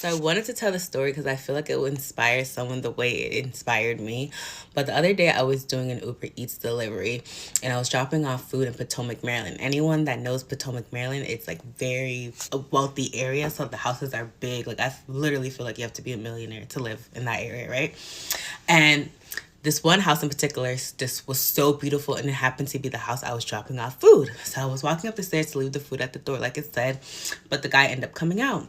So I wanted to tell the story because I feel like it will inspire someone the way it inspired me. But the other day I was doing an Uber Eats delivery and I was dropping off food in Potomac, Maryland. Anyone that knows Potomac, Maryland, it's like very a wealthy area. So the houses are big. Like I literally feel like you have to be a millionaire to live in that area, right? And this one house in particular just was so beautiful, and it happened to be the house I was dropping off food. So I was walking up the stairs to leave the food at the door, like it said, but the guy ended up coming out.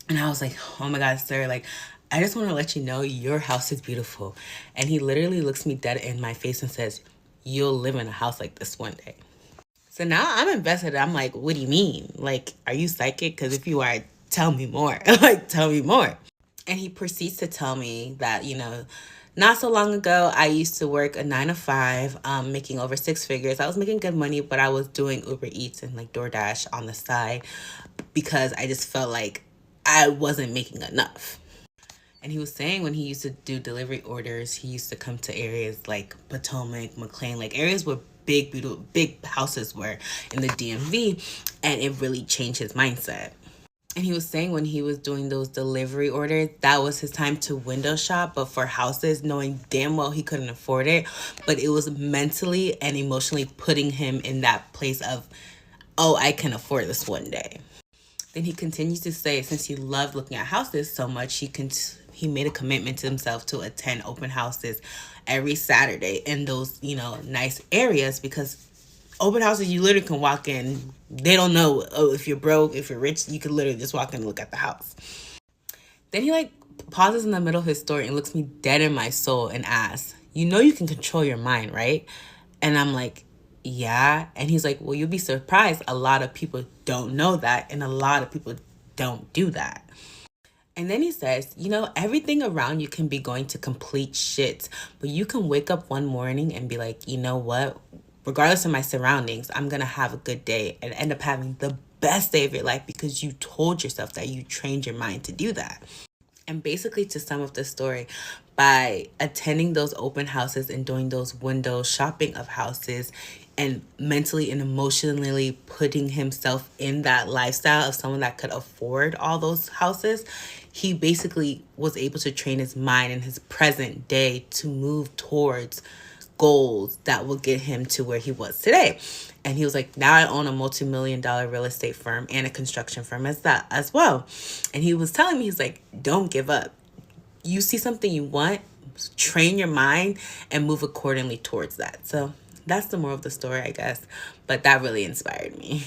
And I was like, oh my God, sir, like, I just want to let you know your house is beautiful. And he literally looks me dead in my face and says, you'll live in a house like this one day. So now I'm invested. I'm like, what do you mean? Like, are you psychic? Because if you are, tell me more. Like, tell me more. And he proceeds to tell me that, not so long ago, I used to work a 9 to 5, making over 6 figures. I was making good money, but I was doing Uber Eats and like DoorDash on the side because I just felt like I wasn't making enough. And he was saying when he used to do delivery orders, he used to come to areas like Potomac, McLean, like areas where big, beautiful, big houses were in the DMV, and it really changed his mindset. And he was saying when he was doing those delivery orders, that was his time to window shop, but for houses, knowing damn well he couldn't afford it. But it was mentally and emotionally putting him in that place of, oh, I can afford this one day. Then he continues to say, since he loved looking at houses so much, he made a commitment to himself to attend open houses every Saturday in those, nice areas, because open houses, you literally can walk in. They don't know if you're broke, if you're rich. You can literally just walk in and look at the house. Then he pauses in the middle of his story and looks me dead in my soul and asks, you can control your mind, right? And I'm like, yeah. And he's like, well, you'll be surprised. A lot of people don't know that, and a lot of people don't do that. And then he says, everything around you can be going to complete shit, but you can wake up one morning and be like, you know what? Regardless of my surroundings, I'm going to have a good day and end up having the best day of your life because you told yourself that, you trained your mind to do that. And basically, to sum up the story, by attending those open houses and doing those window shopping of houses and mentally and emotionally putting himself in that lifestyle of someone that could afford all those houses, he basically was able to train his mind in his present day to move towards goals that will get him to where he was today. And he was like, now I own a multi-million-dollar real estate firm and a construction firm as well. And he was telling me, he's like, don't give up. You see something you want, train your mind and move accordingly towards that. So that's the moral of the story, I guess. But that really inspired me.